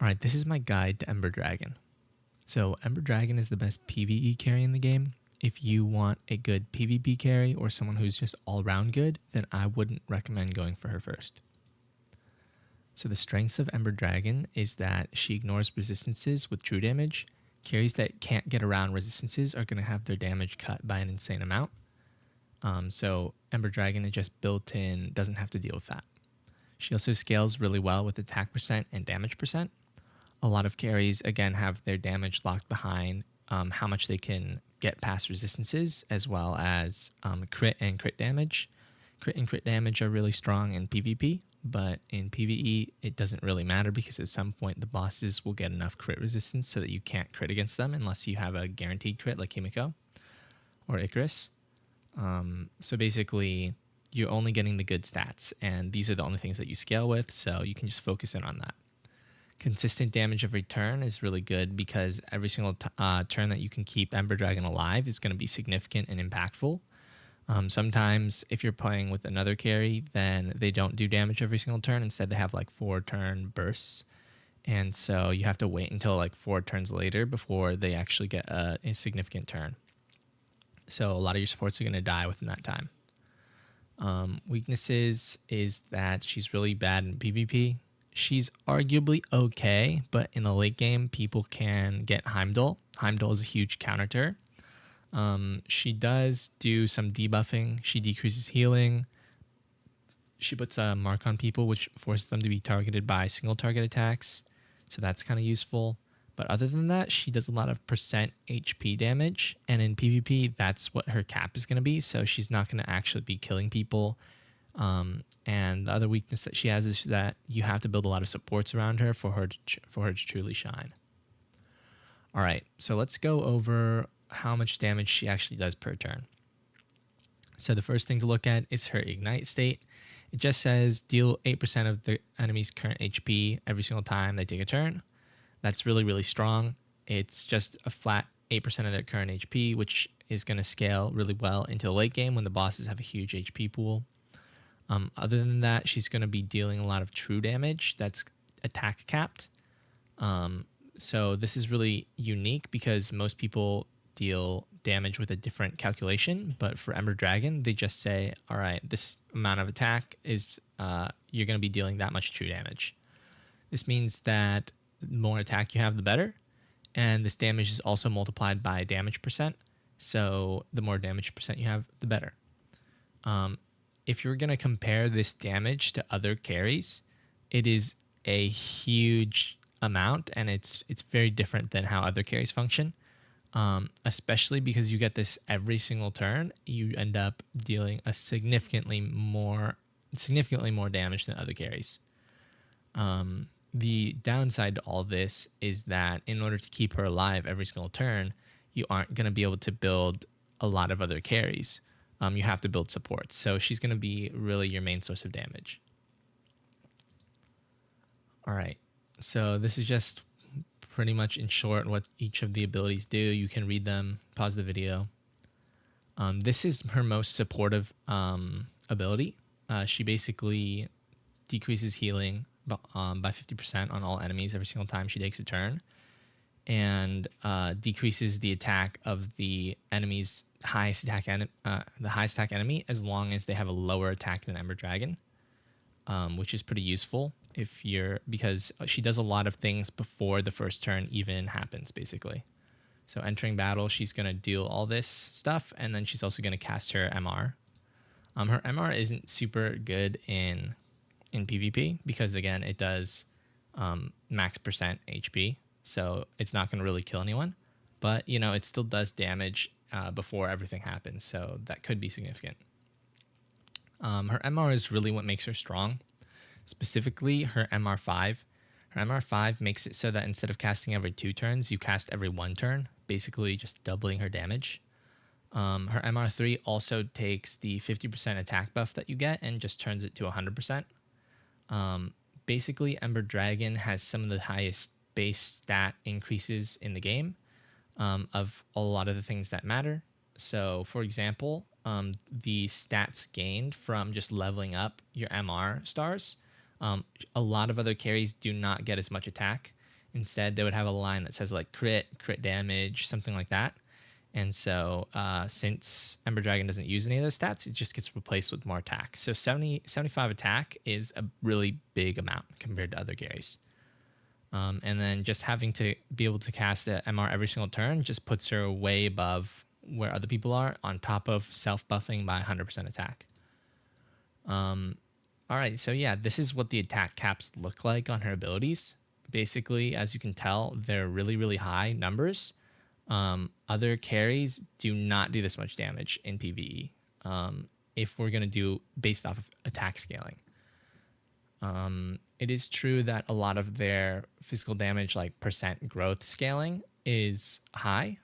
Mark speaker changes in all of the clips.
Speaker 1: All right, this is my guide to Ember Dragon. So Ember Dragon is the best PvE carry in the game. If you want a good PvP carry or someone who's just all around good, then I wouldn't recommend going for her first. So the strengths of Ember Dragon is that she ignores resistances with true damage. Carries that can't get around resistances are going to have their damage cut by an insane amount. So Ember Dragon is just built in, doesn't have to deal with that. She also scales really well with attack percent and damage percent. A lot of carries, again, have their damage locked behind how much they can get past resistances, as well as crit and crit damage. Crit and crit damage are really strong in PvP, but in PvE, it doesn't really matter because at some point the bosses will get enough crit resistance so that you can't crit against them unless you have a guaranteed crit like Himiko or Icarus. So basically, you're only getting the good stats, and these are the only things that you scale with, so you can just focus in on that. Consistent damage of return is really good because every single turn that you can keep Ember Dragon alive is going to be significant and impactful. Sometimes if you're playing with another carry, then they don't do damage every single turn. Instead, they have like 4-turn bursts. And so you have to wait until like 4 turns later before they actually get a significant turn. So a lot of your supports are going to die within that time. Weaknesses is that she's really bad in PvP. She's arguably okay, but in the late game, people can get Heimdall. Heimdall is a huge counter to her. She does do some debuffing. She decreases healing. She puts a mark on people, which forces them to be targeted by single target attacks. So that's kind of useful. But other than that, she does a lot of percent HP damage. And in PvP, that's what her cap is going to be. So she's not going to actually be killing people. And the other weakness that she has is that you have to build a lot of supports around her for her to truly shine. All right, so let's go over how much damage she actually does per turn. So the first thing to look at is her ignite state. It just says deal 8% of the enemy's current HP every single time they take a turn. That's really, really strong. It's just a flat 8% of their current HP, which is going to scale really well into the late game when the bosses have a huge HP pool. Other than that, she's going to be dealing a lot of true damage that's attack capped. So this is really unique because most people deal damage with a different calculation, but for Ember Dragon, they just say, all right, this amount of attack is you're going to be dealing that much true damage. This means that the more attack you have, the better. And this damage is also multiplied by damage percent. So the more damage percent you have, the better. If you're going to compare this damage to other carries, it is a huge amount, and it's very different than how other carries function. Especially because you get this every single turn, you end up dealing a significantly more damage than other carries. The downside to all this is that in order to keep her alive every single turn, you aren't going to be able to build a lot of other carries. You have to build supports. So she's going to be really your main source of damage. All right. So this is just pretty much in short what each of the abilities do. You can read them, pause the video. This is her most supportive ability. She basically decreases healing by 50% on all enemies every single time she takes a turn, and decreases the attack of the enemy's highest attack enemy as long as they have a lower attack than Ember Dragon, which is pretty useful because she does a lot of things before the first turn even happens, basically. So entering battle, she's going to deal all this stuff, and then she's also going to cast her MR. Her MR isn't super good in PvP because, again, it does max percent HP, so it's not going to really kill anyone. But, it still does damage before everything happens, so that could be significant. Her MR is really what makes her strong, specifically her MR5. Her MR5 makes it so that instead of casting every 2 turns, you cast every 1 turn, basically just doubling her damage. Her MR3 also takes the 50% attack buff that you get and just turns it to 100%. Basically, Ember Dragon has some of the highest base stat increases in the game of a lot of the things that matter. So, for example, the stats gained from just leveling up your MR stars. A lot of other carries do not get as much attack. Instead, they would have a line that says like crit damage, something like that. And so since Ember Dragon doesn't use any of those stats, it just gets replaced with more attack. So 75 attack is a really big amount compared to other carries. And then just having to be able to cast the MR every single turn just puts her way above where other people are, on top of self-buffing by 100% attack. All right, so yeah, this is what the attack caps look like on her abilities. Basically, as you can tell, they're really, really high numbers. Other carries do not do this much damage in PvE if we're going to do based off of attack scaling. It is true that a lot of their physical damage, like percent growth scaling, is high,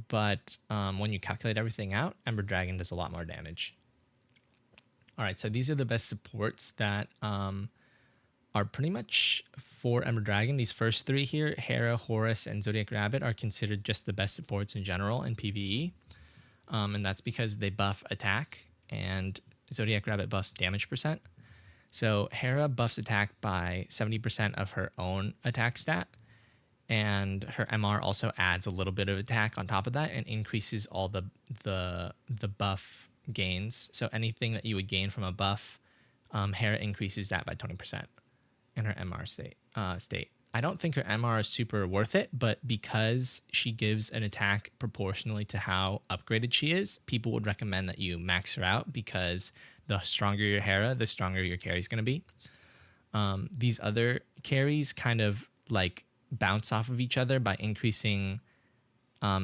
Speaker 1: but when you calculate everything out, Ember Dragon does a lot more damage. All right, so these are the best supports that are pretty much for Ember Dragon. These first three here, Hera, Horus, and Zodiac Rabbit, are considered just the best supports in general in PvE. And that's because they buff attack, and Zodiac Rabbit buffs damage percent. So Hera buffs attack by 70% of her own attack stat, and her MR also adds a little bit of attack on top of that and increases all the buff gains. So anything that you would gain from a buff, Hera increases that by 20% in her MR state. I don't think her MR is super worth it, but because she gives an attack proportionally to how upgraded she is, people would recommend that you max her out, because the stronger your Hera, the stronger your carry is going to be. These other carries kind of like bounce off of each other by increasing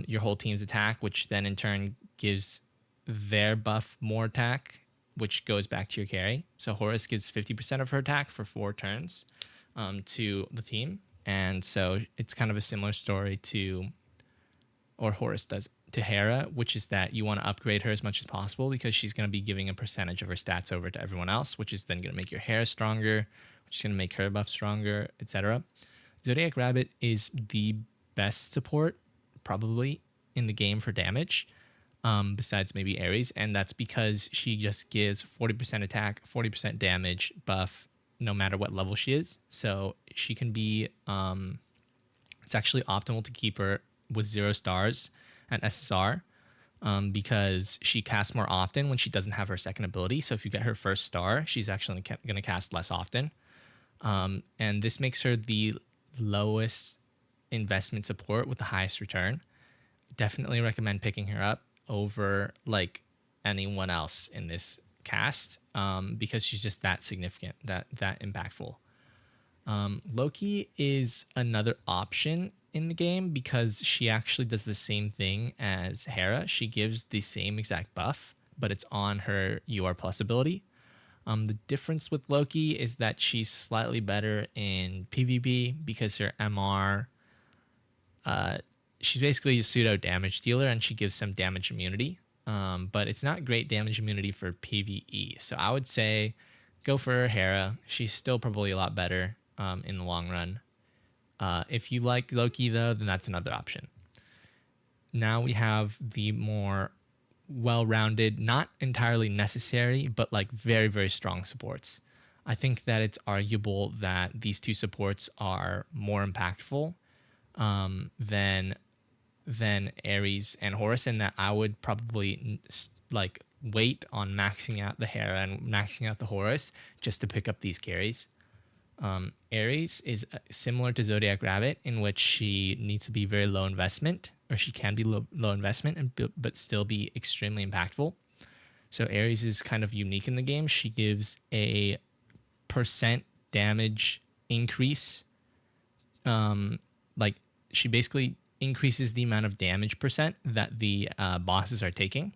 Speaker 1: your whole team's attack, which then in turn gives their buff more attack, which goes back to your carry. So Horus gives 50% of her attack for 4 turns to the team. And so it's kind of a similar story to, or Horus does, to Hera, which is that you want to upgrade her as much as possible, because she's going to be giving a percentage of her stats over to everyone else, which is then going to make your Hera stronger, which is going to make her buff stronger, etc. Zodiac Rabbit is the best support probably in the game for damage, besides maybe Ares, and that's because she just gives 40% attack, 40% damage buff no matter what level she is. So she can be, it's actually optimal to keep her with 0 stars at SSR, because she casts more often when she doesn't have her second ability. So if you get her first star, she's actually going to cast less often. And this makes her the lowest investment support with the highest return. Definitely recommend picking her up over like anyone else in this cast, because she's just that significant, that impactful. Loki is another option in the game because she actually does the same thing as Hera. She gives the same exact buff, but it's on her UR plus ability. The difference with Loki is that she's slightly better in PvP because her MR, she's basically a pseudo damage dealer, and she gives some damage immunity, but it's not great damage immunity for PvE. So I would say go for Hera. She's still probably a lot better in the long run. If you like Loki, though, then that's another option. Now we have the more well-rounded, not entirely necessary, but like very, very strong supports. I think that it's arguable that these two supports are more impactful than Ares and Horus, and that I would probably like wait on maxing out the Hera and maxing out the Horus just to pick up these carries. Ares is similar to Zodiac Rabbit in which she needs to be very low investment, or she can be low investment but still be extremely impactful. So Ares is kind of unique in the game. She gives a percent damage increase. Like she basically increases the amount of damage percent that the bosses are taking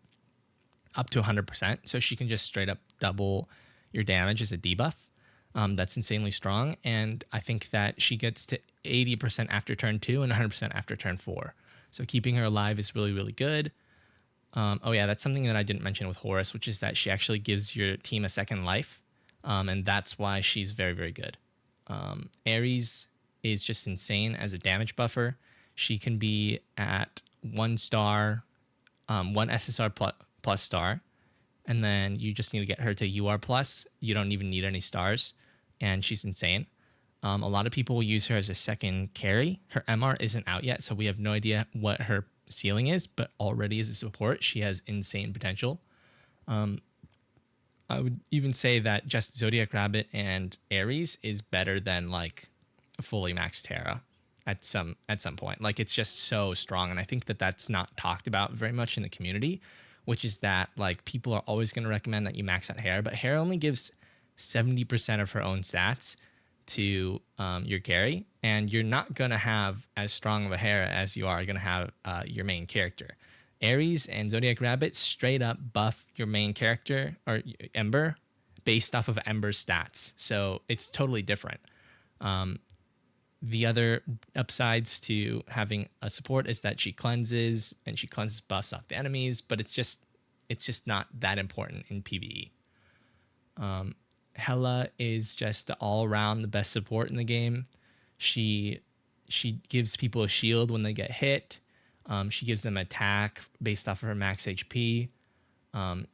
Speaker 1: up to 100%. So she can just straight up double your damage as a debuff. That's insanely strong. And I think that she gets to 80% after turn 2 and 100% after turn 4. So keeping her alive is really, really good. Oh yeah, that's something that I didn't mention with Horus, which is that she actually gives your team a second life. And that's why she's very, very good. Ares is just insane as a damage buffer. She can be at 1 star, 1 SSR plus star, and then you just need to get her to UR plus. You don't even need any stars, and she's insane. A lot of people will use her as a second carry. Her MR isn't out yet, so we have no idea what her ceiling is, but already as a support, she has insane potential. I would even say that just Zodiac Rabbit and Ares is better than like fully maxed Terra at some point. Like it's just so strong, and I think that that's not talked about very much in the community, which is that like people are always going to recommend that you max out Hera, but Hera only gives 70% of her own stats to your carry, and you're not going to have as strong of a Hera as you are going to have your main character. Ares and Zodiac Rabbit straight up buff your main character or Ember based off of Ember's stats. So it's totally different. The other upsides to having a support is that she cleanses and she cleanses buffs off the enemies, but it's just not that important in PvE. Hela is just the all around the best support in the game. She gives people a shield when they get hit. She gives them attack based off of her max HP.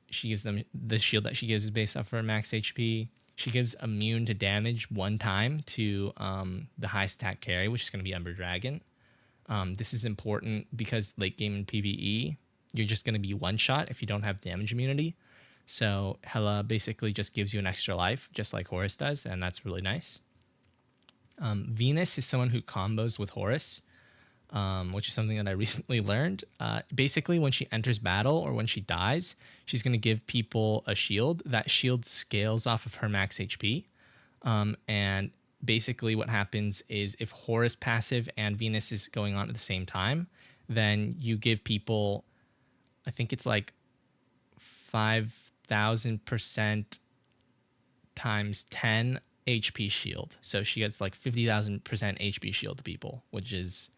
Speaker 1: She gives them the shield that she gives is based off of her max HP. She gives immune to damage one time to the highest attack carry, which is going to be Ember Dragon. This is important because late game in PvE, you're just going to be one shot if you don't have damage immunity. So Hela basically just gives you an extra life, just like Horus does, and that's really nice. Venus is someone who combos with Horus, which is something that I recently learned. Basically, when she enters battle or when she dies, she's going to give people a shield. That shield scales off of her max HP. And basically what happens is if Horus passive and Venus is going on at the same time, then you give people, I think it's like 5,000% times 10 HP shield. So she gets like 50,000% HP shield to people, which is...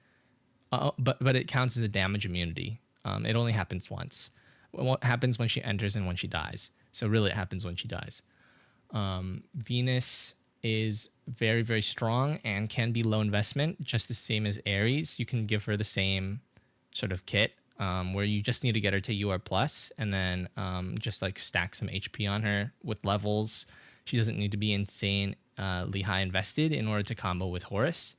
Speaker 1: but it counts as a damage immunity. It only happens once. What happens when she enters and when she dies? So really, it happens when she dies. Venus is very, very strong and can be low investment, just the same as Ares. You can give her the same sort of kit where you just need to get her to UR plus and then just like stack some HP on her with levels. She doesn't need to be insanely high invested in order to combo with Horus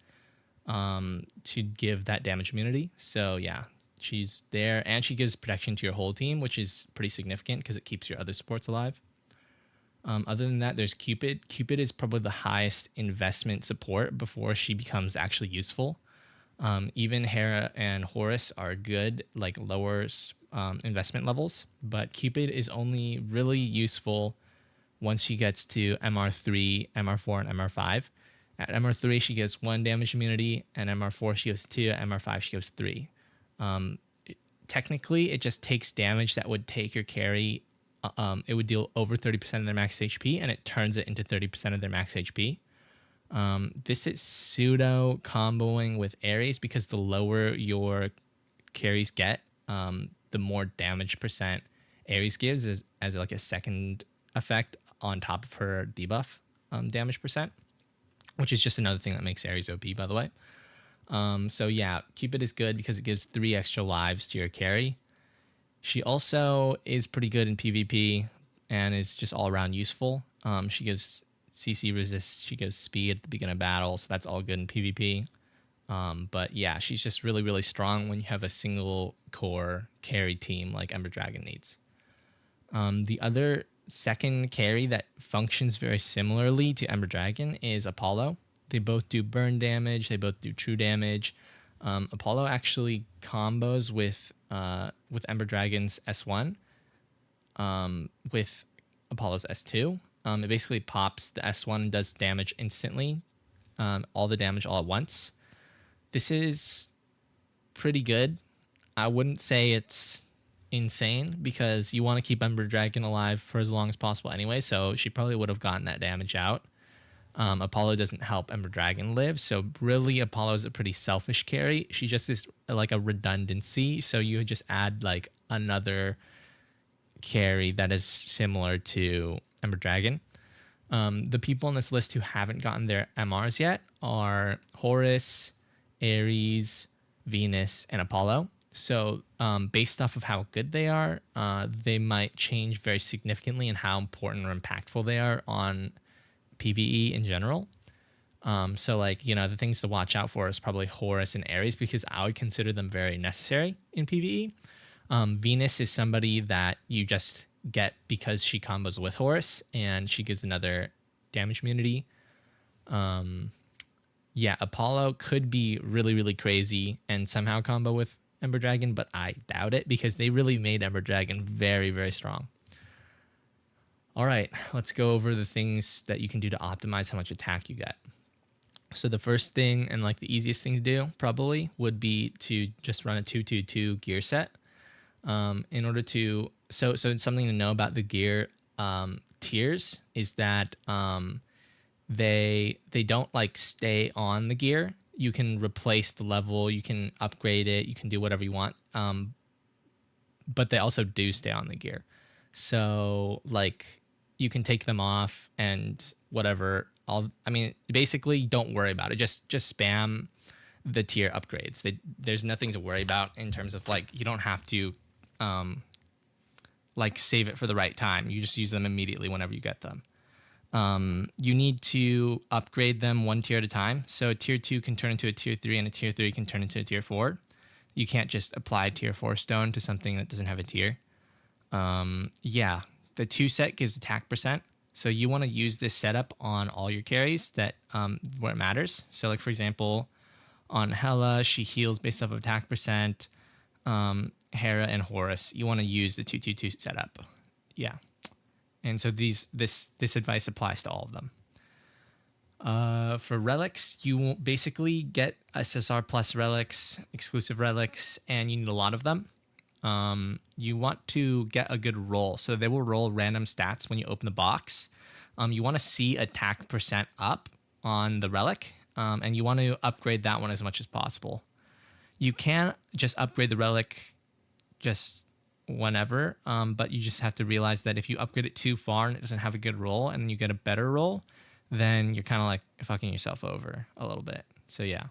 Speaker 1: to give that damage immunity. So yeah, she's there, and she gives protection to your whole team, which is pretty significant because it keeps your other supports alive. Other than that, there's Cupid. Cupid is probably the highest investment support before she becomes actually useful. Even Hera and Horus are good, like lower investment levels, but Cupid is only really useful once she gets to MR3, MR4, and MR5. At MR3, she gives 1 damage immunity, and MR4, she gives 2, at MR5, she gives 3. Technically, it just takes damage that would take your carry. It would deal over 30% of their max HP, and it turns it into 30% of their max HP. This is pseudo comboing with Ares because the lower your carries get, the more damage percent Ares gives as like a second effect on top of her debuff damage percent, which is just another thing that makes Ares OP, by the way. So yeah, Cupid is good because it gives 3 extra lives to your carry. She also is pretty good in PvP and is just all around useful. She gives CC resist, she gives speed at the beginning of battle, so that's all good in PvP. But yeah, she's just really, really strong when you have a single core carry team like Ember Dragon needs. The other second carry that functions very similarly to Ember Dragon is Apollo. They both do burn damage, they both do true damage. Apollo actually combos with Ember Dragon's S1 with Apollo's S2. It basically pops the S1 and does damage instantly, all the damage all at once. This is pretty good. I wouldn't say it's insane because you want to keep Ember Dragon alive for as long as possible anyway, so she probably would have gotten that damage out. Apollo doesn't help Ember Dragon live, so really Apollo is a pretty selfish carry. She just is like a redundancy, so you just add like another carry that is similar to Ember Dragon. The people on this list who haven't gotten their MRs yet are Horus, Ares, Venus, and Apollo. So based off of how good they are, they might change very significantly in how important or impactful they are on PvE in general. So like, you know, the things to watch out for is probably Horus and Ares because I would consider them very necessary in PvE. Venus is somebody that you just get because she combos with Horus and she gives another damage immunity. Yeah, Apollo could be really, really crazy and somehow combo with Ember Dragon, but I doubt it because they really made Ember Dragon very, very strong. All right, let's go over the things that you can do to optimize how much attack you get. So the first thing and like the easiest thing to do probably would be to just run a 2-2-2 gear set. In order to so something to know about the gear tiers is that they don't like stay on the gear. You can replace the level, you can upgrade it, you can do whatever you want. But they also do stay on the gear. So like you can take them off and whatever. I mean, basically, don't worry about it. Just spam the tier upgrades. There's nothing to worry about in terms of like you don't have to like save it for the right time. You just use them immediately whenever you get them. You need to upgrade them one tier at a time. So a tier 2 can turn into a tier 3 and a tier 3 can turn into a tier 4. You can't just apply tier 4 stone to something that doesn't have a tier. Yeah, the 2 set gives attack percent. So you want to use this setup on all your carries that where it matters. So like for example, on Hela, she heals based off of attack percent. Hera and Horus, you want to use the 2-2-2 setup. Yeah. And so this advice applies to all of them. For relics, you will basically get SSR plus relics, exclusive relics, and you need a lot of them. You want to get a good roll. So they will roll random stats when you open the box. You want to see attack percent up on the relic, and you want to upgrade that one as much as possible. You can just upgrade the relic just whenever, but you just have to realize that if you upgrade it too far and it doesn't have a good roll and you get a better roll, then you're kind of like fucking yourself over a little bit. So yeah.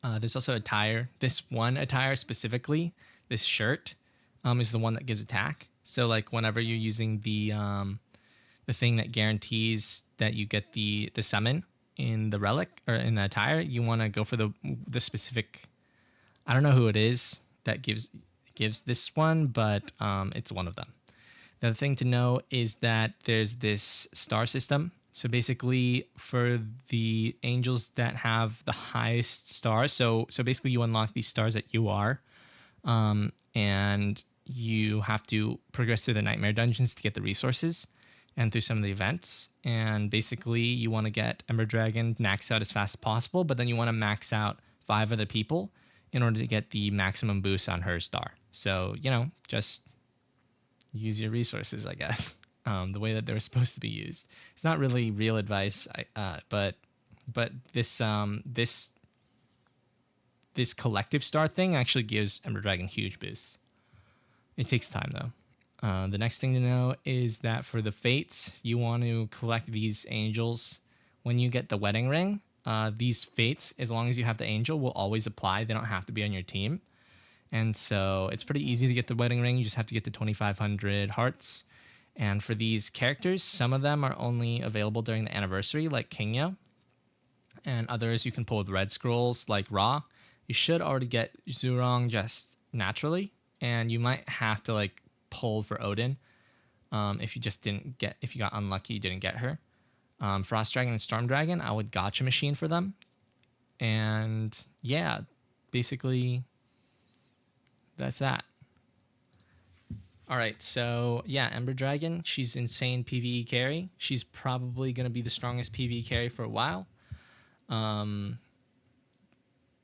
Speaker 1: There's also attire. This one attire specifically, this shirt, is the one that gives attack. So like whenever you're using the thing that guarantees that you get the summon in the relic or in the attire, you want to go for the specific. I don't know who it is that gives this one, but it's one of them. The other thing to know is that there's this star system. So basically, for the angels that have the highest stars, so basically you unlock these stars at UR, and you have to progress through the nightmare dungeons to get the resources and through some of the events. And basically, you want to get Ember Dragon maxed out as fast as possible, but then you want to max out 5 other people in order to get the maximum boost on her star. So, you know, just use your resources, I guess, the way that they're supposed to be used. It's not really real advice, but this collective star thing actually gives Ember Dragon huge boosts. It takes time, though. The next thing to know is that for the fates, you want to collect these angels. When you get the wedding ring, these fates, as long as you have the angel, will always apply. They don't have to be on your team. And so it's pretty easy to get the wedding ring. You just have to get the 2,500 hearts. And for these characters, some of them are only available during the anniversary, like Kingya. And others you can pull with red scrolls, like Ra. You should already get Zhurong just naturally. And you might have to like pull for Odin. If you got unlucky, you didn't get her. Frost Dragon and Storm Dragon, I would gotcha machine for them. And yeah, basically that's that. All right, so yeah, Ember Dragon, she's insane PvE carry. She's probably going to be the strongest PvE carry for a while.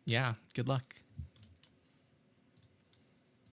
Speaker 1: Yeah, good luck.